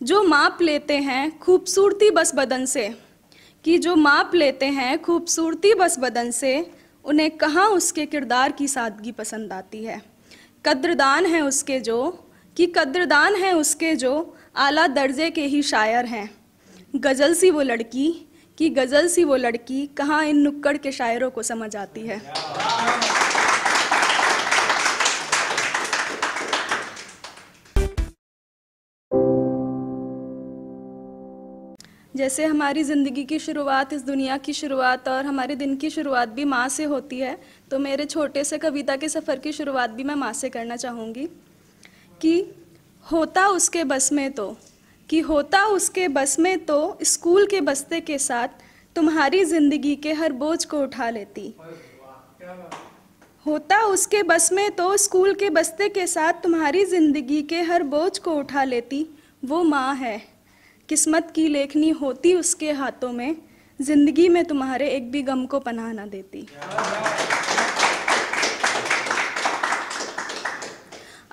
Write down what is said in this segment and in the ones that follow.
जो माप लेते हैं खूबसूरती बस बदन से, कि जो माप लेते हैं खूबसूरती बस बदन से, उन्हें कहाँ उसके किरदार की सादगी पसंद आती है। कद्रदान है उसके जो, कि कद्रदान है उसके जो आला दर्जे के ही शायर हैं। गज़ल सी वो लड़की, कि गज़ल सी वो लड़की कहाँ इन नुक्कड़ के शायरों को समझ आती है। जैसे हमारी ज़िंदगी की शुरुआत, इस दुनिया की शुरुआत और हमारे दिन की शुरुआत भी माँ से होती है, तो मेरे छोटे से कविता के सफ़र की शुरुआत भी मैं माँ से करना चाहूँगी। कि होता उसके बस में तो, कि होता उसके बस में तो स्कूल के बस्ते के साथ तुम्हारी ज़िंदगी के हर बोझ को उठा लेती। होता उसके बस में तो स्कूल के बस्ते के साथ तुम्हारी ज़िंदगी के हर बोझ को उठा लेती। वो माँ है, किस्मत की लेखनी होती उसके हाथों में, ज़िंदगी में तुम्हारे एक भी गम को पनाह ना देती।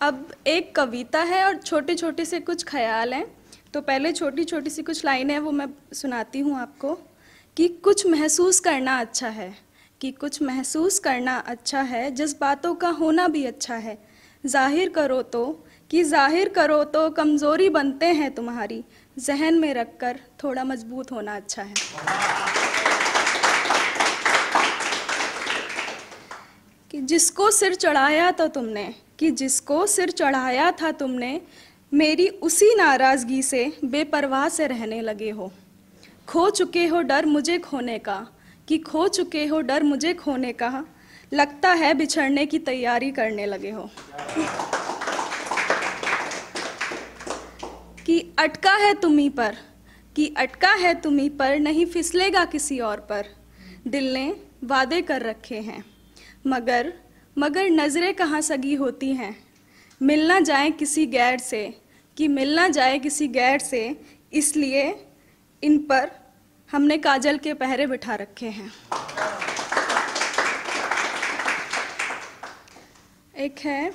अब एक कविता है और छोटे छोटे से कुछ ख्याल हैं, तो पहले छोटी छोटी सी कुछ लाइनें हैं वो मैं सुनाती हूँ आपको। कि कुछ महसूस करना अच्छा है, कि कुछ महसूस करना अच्छा है, जज्बातों का होना भी अच्छा है। जाहिर करो तो, कि जाहिर करो तो कमज़ोरी बनते हैं तुम्हारी, जहन में रखकर थोड़ा मजबूत होना अच्छा है। कि जिसको सिर चढ़ाया था तुमने, कि जिसको सिर चढ़ाया था तुमने, मेरी उसी नाराज़गी से बेपरवाह से रहने लगे हो। खो चुके हो डर मुझे खोने का, कि खो चुके हो डर मुझे खोने का, लगता है बिछड़ने की तैयारी करने लगे हो। कि अटका है तुम्हीं पर, कि अटका है तुम्हीं पर, नहीं फिसलेगा किसी और पर। दिल ने वादे कर रखे हैं, मगर नज़रें कहाँ सगी होती हैं। मिलना जाए किसी गैर से, कि मिलना जाए किसी गैर से, इसलिए इन पर हमने काजल के पहरे बिठा रखे हैं। एक है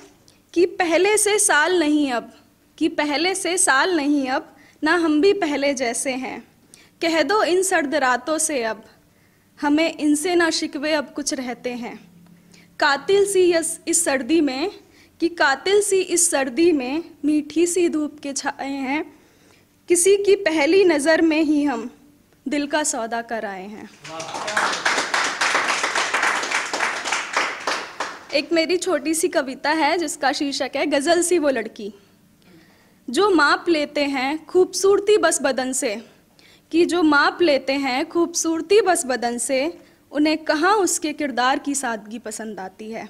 कि पहले से साल नहीं अब, कि पहले से साल नहीं अब, ना हम भी पहले जैसे हैं। कह दो इन सर्द रातों से अब, हमें इनसे ना शिकवे अब कुछ रहते हैं। कातिल सी इस सर्दी में, कि कातिल सी इस सर्दी में, मीठी सी धूप के छाए हैं। किसी की पहली नज़र में ही हम दिल का सौदा कर आए हैं। एक मेरी छोटी सी कविता है जिसका शीर्षक है गज़ल सी वो लड़की। जो माप लेते हैं खूबसूरती बस बदन से, कि जो माप लेते हैं खूबसूरती बस बदन से, उन्हें कहाँ उसके किरदार की सादगी पसंद आती है।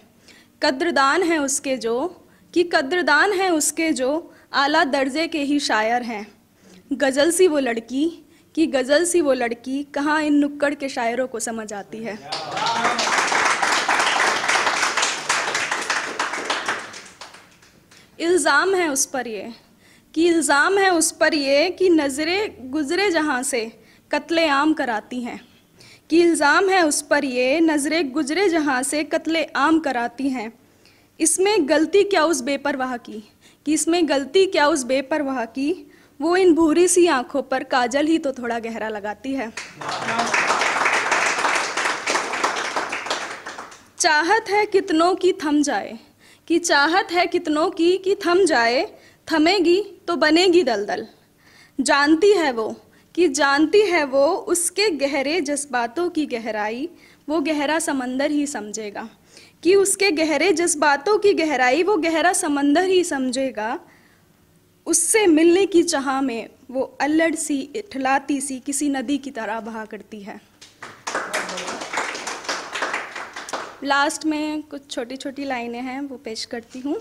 कद्रदान है उसके जो, कि कद्रदान है उसके जो आला दर्जे के ही शायर हैं। गज़ल सी वो लड़की, कि गज़ल सी वो लड़की कहाँ इन नुक्कड़ के शायरों को समझ आती है। इल्ज़ाम है उस पर ये, कि इल्ज़ाम है उस पर ये, कि नज़रें गुज़रे जहाँ से कत्ले आम कराती हैं। कि इल्ज़ाम है उस पर ये, नज़रें गुज़रे जहाँ से कत्ले आम कराती हैं। इसमें गलती क्या उस बेपरवाह की, कि इसमें गलती क्या उस बेपरवाह की, वो इन भूरी सी आंखों पर काजल ही तो थोड़ा गहरा लगाती है। चाहत है कितनों की थम जाए, कि चाहत है कितनों की कि थम जाए, थमेगी तो बनेगी दलदल। जानती है वो, कि जानती है वो उसके गहरे जज्बातों की गहराई, वो गहरा समंदर ही समझेगा। कि उसके गहरे जज्बातों की गहराई वो गहरा समंदर ही समझेगा। उससे मिलने की चाह में वो अल्लड़ सी इठलाती सी किसी नदी की तरह बहा करती है। लास्ट में कुछ छोटी छोटी लाइनें हैं वो पेश करती हूँ।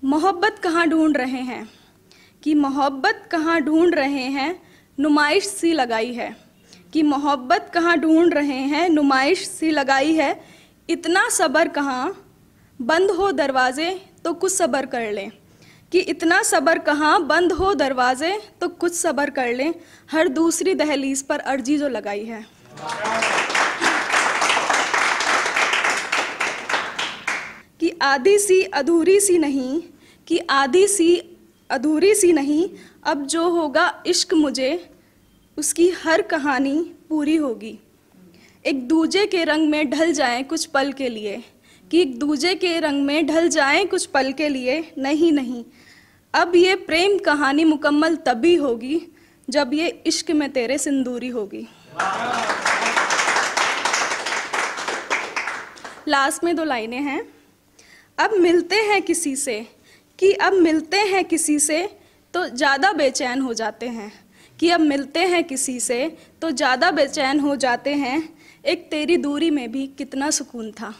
मोहब्बत कहाँ ढूंढ रहे हैं, कि मोहब्बत कहाँ ढूंढ रहे हैं, नुमाइश सी लगाई है। कि मोहब्बत कहाँ ढूंढ रहे हैं, नुमाइश सी लगाई है। इतना सब्र कहाँ, बंद हो दरवाजे तो कुछ सब्र कर लें। कि इतना सब्र कहाँ, बंद हो दरवाजे तो कुछ सब्र कर लें। हर दूसरी दहलीज पर अर्जी जो लगाई है। कि आधी सी अधूरी सी नहीं, कि आधी सी अधूरी सी नहीं, अब जो होगा इश्क मुझे, उसकी हर कहानी पूरी होगी। एक दूजे के रंग में ढल जाएं कुछ पल के लिए, कि एक दूजे के रंग में ढल जाएं कुछ पल के लिए, नहीं नहीं, अब ये प्रेम कहानी मुकम्मल तभी होगी जब ये इश्क में तेरे सिंदूरी होगी। लास्ट में 2 लाइनें हैं। अब मिलते हैं किसी से, कि अब मिलते हैं किसी से तो ज़्यादा बेचैन हो जाते हैं, कि अब मिलते हैं किसी से तो ज़्यादा बेचैन हो जाते हैं, एक तेरी दूरी में भी कितना सुकून था।